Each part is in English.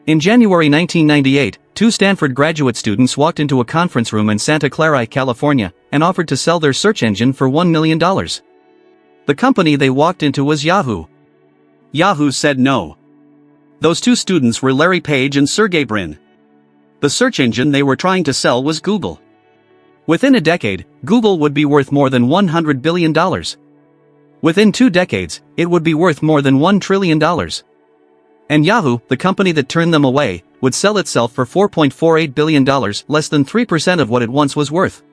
In January 1998, two Stanford graduate students walked into a conference room in Santa Clara, California, and offered to sell their search engine for $1 million. The company they walked into was Yahoo. Yahoo said no. Those two students were Larry Page and Sergey Brin. The search engine they were trying to sell was Google. Within a decade, Google would be worth more than $100 billion. Within 2 decades, it would be worth more than $1 trillion. And Yahoo, the company that turned them away, would sell itself for $4.48 billion, less than 3% of what it once was worth.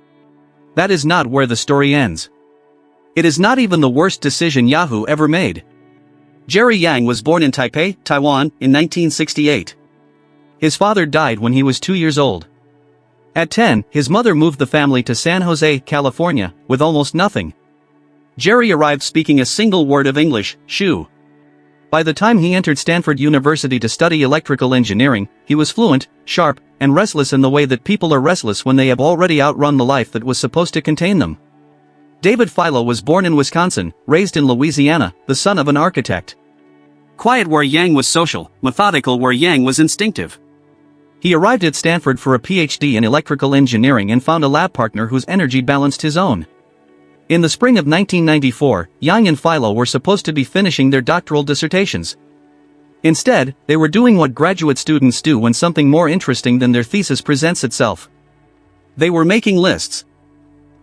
That is not where the story ends. It is not even the worst decision Yahoo ever made. Jerry Yang was born in Taipei, Taiwan, in 1968. His father died when he was 2 years old. At 10, his mother moved the family to San Jose, California, with almost nothing. Jerry arrived speaking a single word of English, shoo. By the time he entered Stanford University to study electrical engineering, he was fluent, sharp, and restless in the way that people are restless when they have already outrun the life that was supposed to contain them. David Philo was born in Wisconsin, raised in Louisiana, the son of an architect. Quiet where Yang was social, methodical where Yang was instinctive. He arrived at Stanford for a PhD in electrical engineering and found a lab partner whose energy balanced his own. In the spring of 1994, Yang and Philo were supposed to be finishing their doctoral dissertations. Instead, they were doing what graduate students do when something more interesting than their thesis presents itself. They were making lists.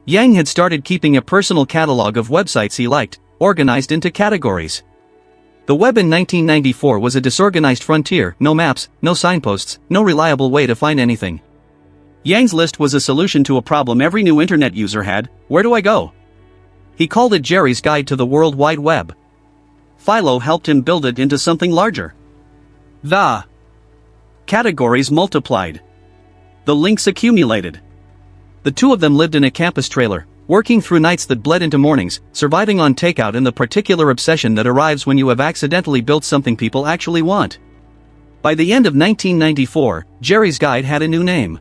Yang had started keeping a personal catalog of websites he liked, organized into categories. The web in 1994 was a disorganized frontier, no maps, no signposts, no reliable way to find anything. Yang's list was a solution to a problem every new internet user had: where do I go? He called it Jerry's Guide to the World Wide Web. Philo helped him build it into something larger. The categories multiplied. The links accumulated. The two of them lived in a campus trailer, working through nights that bled into mornings, surviving on takeout and the particular obsession that arrives when you have accidentally built something people actually want. By the end of 1994, Jerry's Guide had a new name.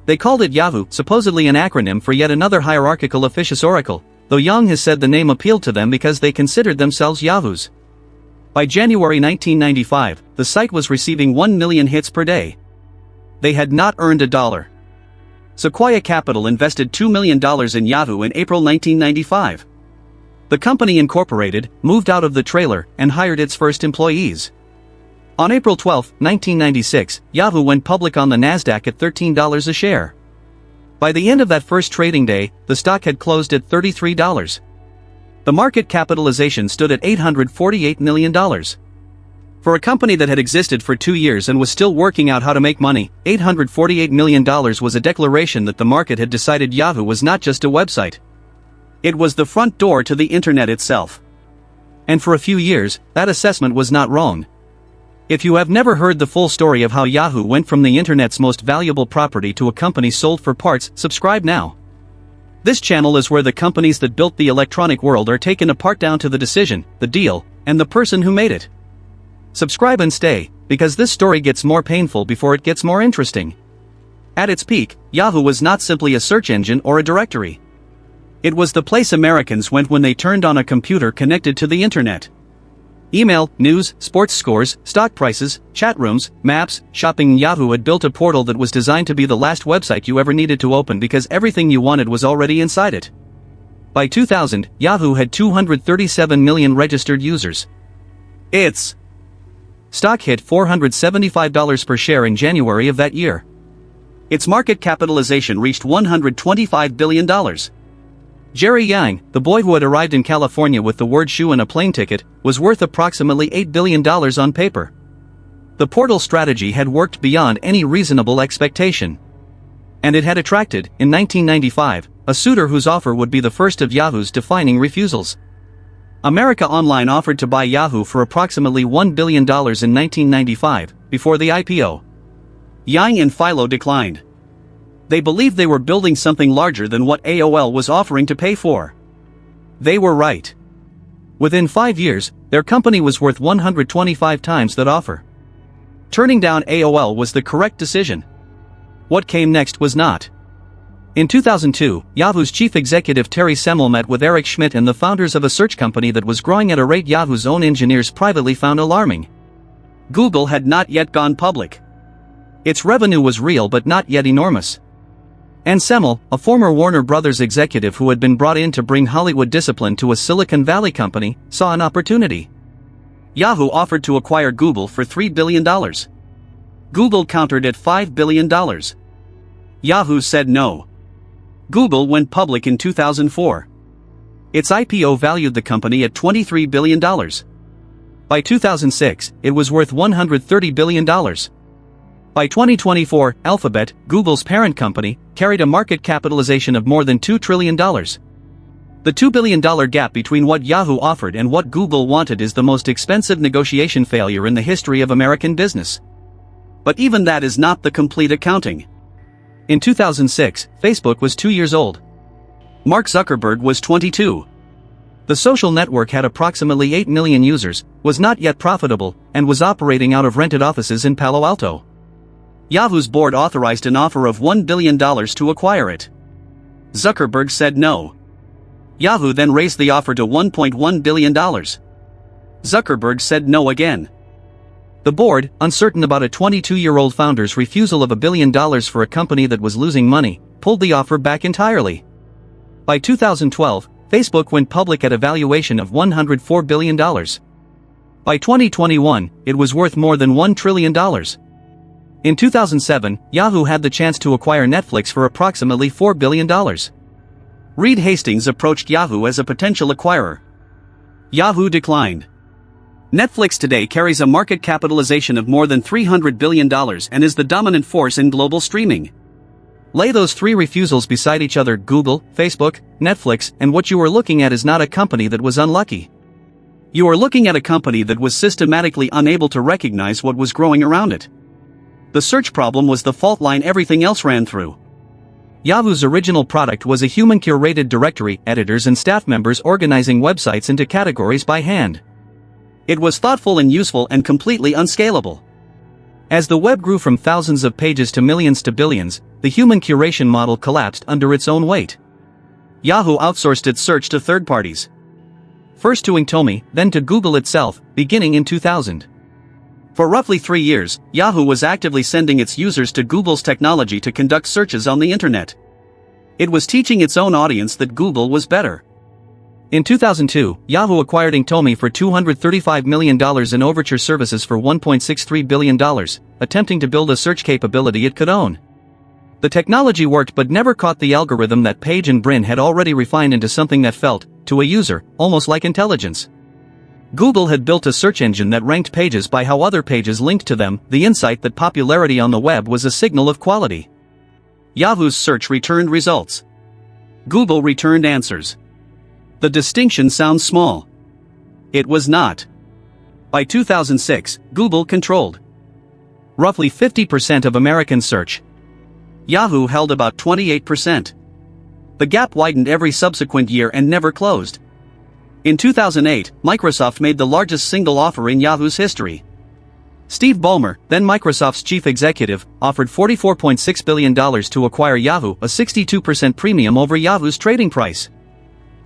They called it Yahoo, supposedly an acronym for yet another hierarchical officious oracle, though Yang has said the name appealed to them because they considered themselves Yahoos. By January 1995, the site was receiving 1 million hits per day. They had not earned a dollar. Sequoia Capital invested $2 million in Yahoo in April 1995. The company incorporated, moved out of the trailer, and hired its first employees. On April 12, 1996, Yahoo went public on the Nasdaq at $13 a share. By the end of that first trading day, the stock had closed at $33. The market capitalization stood at $848 million. For a company that had existed for 2 years and was still working out how to make money, $848 million was a declaration that the market had decided Yahoo was not just a website. It was the front door to the internet itself. And for a few years, that assessment was not wrong. If you have never heard the full story of how Yahoo went from the internet's most valuable property to a company sold for parts, subscribe now. This channel is where the companies that built the electronic world are taken apart down to the decision, the deal, and the person who made it. Subscribe and stay, because this story gets more painful before it gets more interesting. At its peak, Yahoo was not simply a search engine or a directory. It was the place Americans went when they turned on a computer connected to the internet. Email, news, sports scores, stock prices, chat rooms, maps, shopping. Yahoo had built a portal that was designed to be the last website you ever needed to open because everything you wanted was already inside it. By 2000, Yahoo had 237 million registered users. Its stock hit $475 per share in January of that year. Its market capitalization reached $125 billion. Jerry Yang, the boy who had arrived in California with the word shoe and a plane ticket, was worth approximately $8 billion on paper. The portal strategy had worked beyond any reasonable expectation. And it had attracted, in 1995, a suitor whose offer would be the first of Yahoo's defining refusals. America Online offered to buy Yahoo for approximately $1 billion in 1995, before the IPO. Yang and Philo declined. They believed they were building something larger than what AOL was offering to pay for. They were right. Within 5 years, their company was worth 125 times that offer. Turning down AOL was the correct decision. What came next was not. In 2002, Yahoo's chief executive Terry Semel met with Eric Schmidt and the founders of a search company that was growing at a rate Yahoo's own engineers privately found alarming. Google had not yet gone public. Its revenue was real but not yet enormous. Ann Semmel, a former Warner Brothers executive who had been brought in to bring Hollywood discipline to a Silicon Valley company, saw an opportunity. Yahoo offered to acquire Google for $3 billion. Google countered at $5 billion. Yahoo said no. Google went public in 2004. Its IPO valued the company at $23 billion. By 2006, it was worth $130 billion. By 2024, Alphabet, Google's parent company, carried a market capitalization of more than $2 trillion. The $2 billion gap between what Yahoo offered and what Google wanted is the most expensive negotiation failure in the history of American business. But even that is not the complete accounting. In 2006, Facebook was 2 years old. Mark Zuckerberg was 22. The social network had approximately 8 million users, was not yet profitable, and was operating out of rented offices in Palo Alto. Yahoo's board authorized an offer of $1 billion to acquire it. Zuckerberg said no. Yahoo then raised the offer to $1.1 billion. Zuckerberg said no again. The board, uncertain about a 22-year-old founder's refusal of $1 billion for a company that was losing money, pulled the offer back entirely. By 2012, Facebook went public at a valuation of $104 billion. By 2021, it was worth more than $1 trillion. In 2007, Yahoo had the chance to acquire Netflix for approximately $4 billion. Reed Hastings approached Yahoo as a potential acquirer. Yahoo declined. Netflix today carries a market capitalization of more than $300 billion and is the dominant force in global streaming. Lay those three refusals beside each other: Google, Facebook, Netflix, and what you are looking at is not a company that was unlucky. You are looking at a company that was systematically unable to recognize what was growing around it. The search problem was the fault line everything else ran through. Yahoo's original product was a human-curated directory, editors and staff members organizing websites into categories by hand. It was thoughtful and useful and completely unscalable. As the web grew from thousands of pages to millions to billions, the human curation model collapsed under its own weight. Yahoo outsourced its search to third parties. First to Inktomi, then to Google itself, beginning in 2000. For roughly 3 years, Yahoo was actively sending its users to Google's technology to conduct searches on the internet. It was teaching its own audience that Google was better. In 2002, Yahoo acquired Inktomi for $235 million in overture services for $1.63 billion, attempting to build a search capability it could own. The technology worked but never caught the algorithm that Page and Brin had already refined into something that felt, to a user, almost like intelligence. Google had built a search engine that ranked pages by how other pages linked to them, the insight that popularity on the web was a signal of quality. Yahoo's search returned results. Google returned answers. The distinction sounds small. It was not. By 2006, Google controlled roughly 50% of American search. Yahoo held about 28%. The gap widened every subsequent year and never closed. In 2008, Microsoft made the largest single offer in Yahoo's history. Steve Ballmer, then Microsoft's chief executive, offered $44.6 billion to acquire Yahoo, a 62% premium over Yahoo's trading price.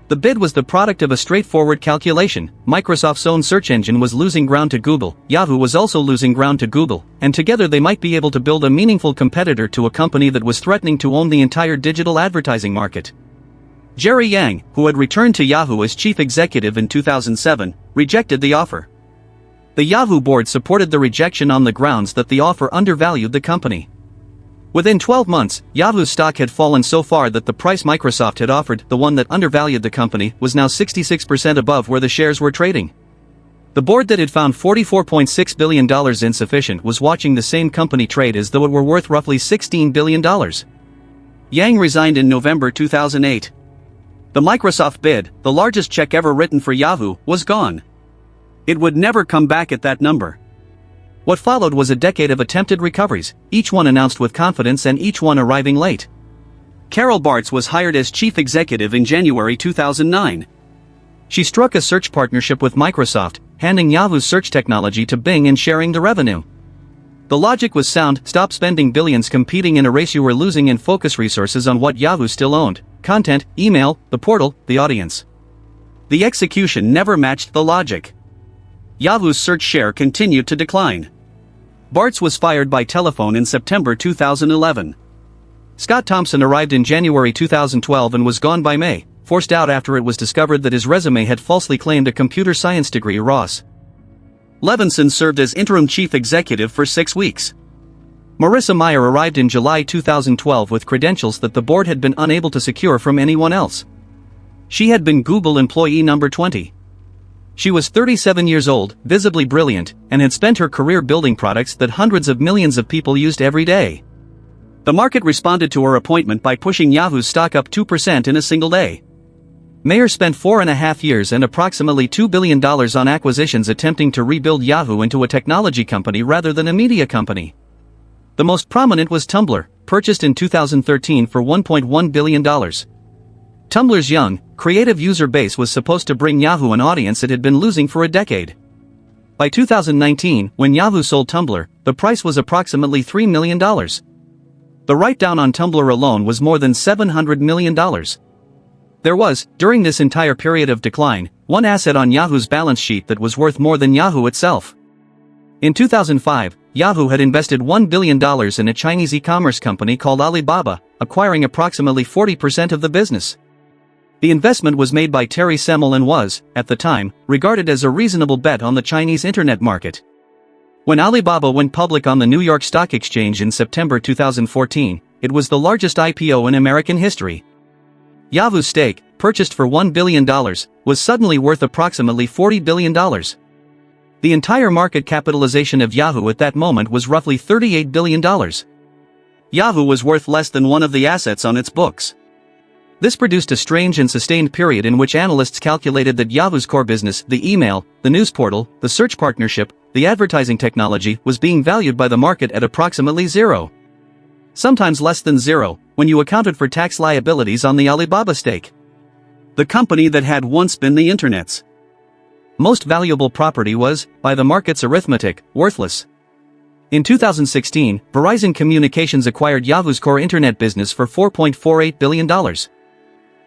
The bid was the product of a straightforward calculation. Microsoft's own search engine was losing ground to Google, Yahoo was also losing ground to Google, and together they might be able to build a meaningful competitor to a company that was threatening to own the entire digital advertising market. Jerry Yang, who had returned to Yahoo as chief executive in 2007, rejected the offer. The Yahoo board supported the rejection on the grounds that the offer undervalued the company. Within 12 months, Yahoo's stock had fallen so far that the price Microsoft had offered, the one that undervalued the company, was now 66% above where the shares were trading. The board that had found $44.6 billion insufficient was watching the same company trade as though it were worth roughly $16 billion. Yang resigned in November 2008. The Microsoft bid, the largest check ever written for Yahoo, was gone. It would never come back at that number. What followed was a decade of attempted recoveries, each one announced with confidence and each one arriving late. Carol Bartz was hired as chief executive in January 2009. She struck a search partnership with Microsoft, handing Yahoo's search technology to Bing and sharing the revenue. The logic was sound: stop spending billions competing in a race you were losing and focus resources on what Yahoo still owned: content, email, the portal, the audience. The execution never matched the logic. Yahoo's search share continued to decline. Bartz was fired by telephone in September 2011. Scott Thompson arrived in January 2012 and was gone by May, forced out after it was discovered that his resume had falsely claimed a computer science degree. Ross Levinson served as interim chief executive for 6 weeks. Marissa Mayer arrived in July 2012 with credentials that the board had been unable to secure from anyone else. She had been Google employee number 20. She was 37 years old, visibly brilliant, and had spent her career building products that hundreds of millions of people used every day. The market responded to her appointment by pushing Yahoo's stock up 2% in a single day. Mayer spent 4.5 years and approximately $2 billion on acquisitions attempting to rebuild Yahoo into a technology company rather than a media company. The most prominent was Tumblr, purchased in 2013 for $1.1 billion. Tumblr's young, creative user base was supposed to bring Yahoo an audience it had been losing for a decade. By 2019, when Yahoo sold Tumblr, the price was approximately $3 million. The write-down on Tumblr alone was more than $700 million. There was, during this entire period of decline, one asset on Yahoo's balance sheet that was worth more than Yahoo itself. In 2005, Yahoo had invested $1 billion in a Chinese e-commerce company called Alibaba, acquiring approximately 40% of the business. The investment was made by Terry Semel and was, at the time, regarded as a reasonable bet on the Chinese internet market. When Alibaba went public on the New York Stock Exchange in September 2014, it was the largest IPO in American history. Yahoo's stake, purchased for $1 billion, was suddenly worth approximately $40 billion. The entire market capitalization of Yahoo at that moment was roughly $38 billion. Yahoo was worth less than one of the assets on its books. This produced a strange and sustained period in which analysts calculated that Yahoo's core business, the email, the news portal, the search partnership, the advertising technology, was being valued by the market at approximately zero. Sometimes less than zero, when you accounted for tax liabilities on the Alibaba stake. The company that had once been the internet's most valuable property was, by the market's arithmetic, worthless. In 2016, Verizon Communications acquired Yahoo's core internet business for $4.48 billion.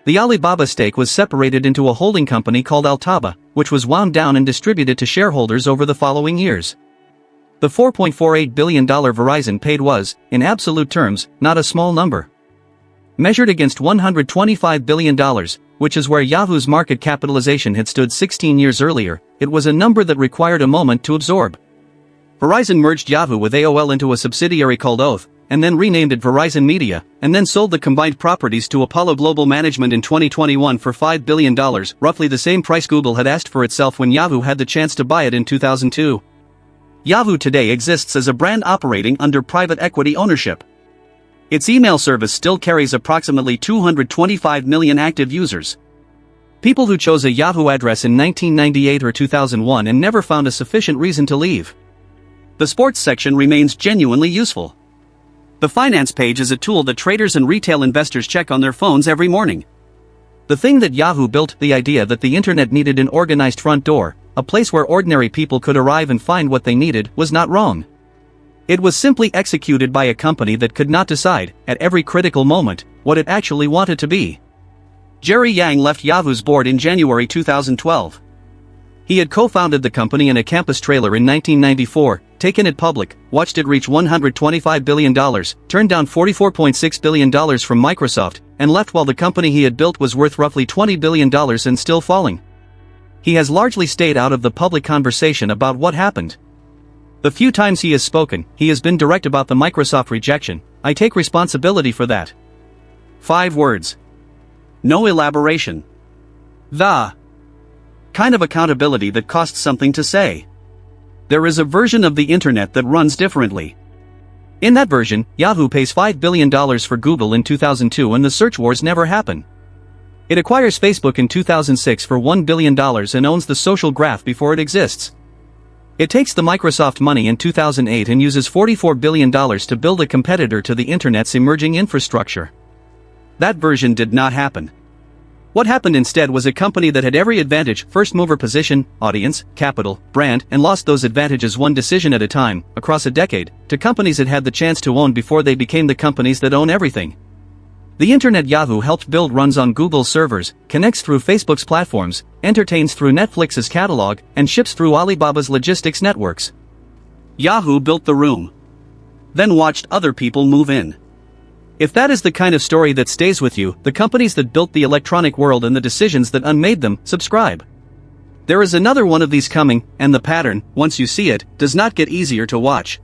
The Alibaba stake was separated into a holding company called Altaba, which was wound down and distributed to shareholders over the following years. The $4.48 billion Verizon paid was, in absolute terms, not a small number. Measured against $125 billion, which is where Yahoo's market capitalization had stood 16 years earlier, it was a number that required a moment to absorb. Verizon merged Yahoo with AOL into a subsidiary called Oath, and then renamed it Verizon Media, and then sold the combined properties to Apollo Global Management in 2021 for $5 billion, roughly the same price Google had asked for itself when Yahoo had the chance to buy it in 2002. Yahoo today exists as a brand operating under private equity ownership. Its email service still carries approximately 225 million active users. People who chose a Yahoo address in 1998 or 2001 and never found a sufficient reason to leave. The sports section remains genuinely useful. The finance page is a tool that traders and retail investors check on their phones every morning. The thing that Yahoo built, the idea that the internet needed an organized front door, a place where ordinary people could arrive and find what they needed, was not wrong. It was simply executed by a company that could not decide, at every critical moment, what it actually wanted to be. Jerry Yang left Yahoo's board in January 2012. He had co-founded the company in a campus trailer in 1994, taken it public, watched it reach $125 billion, turned down $44.6 billion from Microsoft, and left while the company he had built was worth roughly $20 billion and still falling. He has largely stayed out of the public conversation about what happened. The few times he has spoken, he has been direct about the Microsoft rejection. I take responsibility for that. 5 words. No elaboration. The kind of accountability that costs something to say. There is a version of the internet that runs differently. In that version, Yahoo pays $5 billion for Google in 2002 and the search wars never happen. It acquires Facebook in 2006 for $1 billion and owns the social graph before it exists. It takes the Microsoft money in 2008 and uses $44 billion to build a competitor to the internet's emerging infrastructure. That version did not happen. What happened instead was a company that had every advantage, first-mover position, audience, capital, brand, and lost those advantages one decision at a time, across a decade, to companies it had the chance to own before they became the companies that own everything. The internet Yahoo helped build runs on Google's servers, connects through Facebook's platforms, entertains through Netflix's catalog, and ships through Alibaba's logistics networks. Yahoo built the room. Then watched other people move in. If that is the kind of story that stays with you, the companies that built the electronic world and the decisions that unmade them, subscribe. There is another one of these coming, and the pattern, once you see it, does not get easier to watch.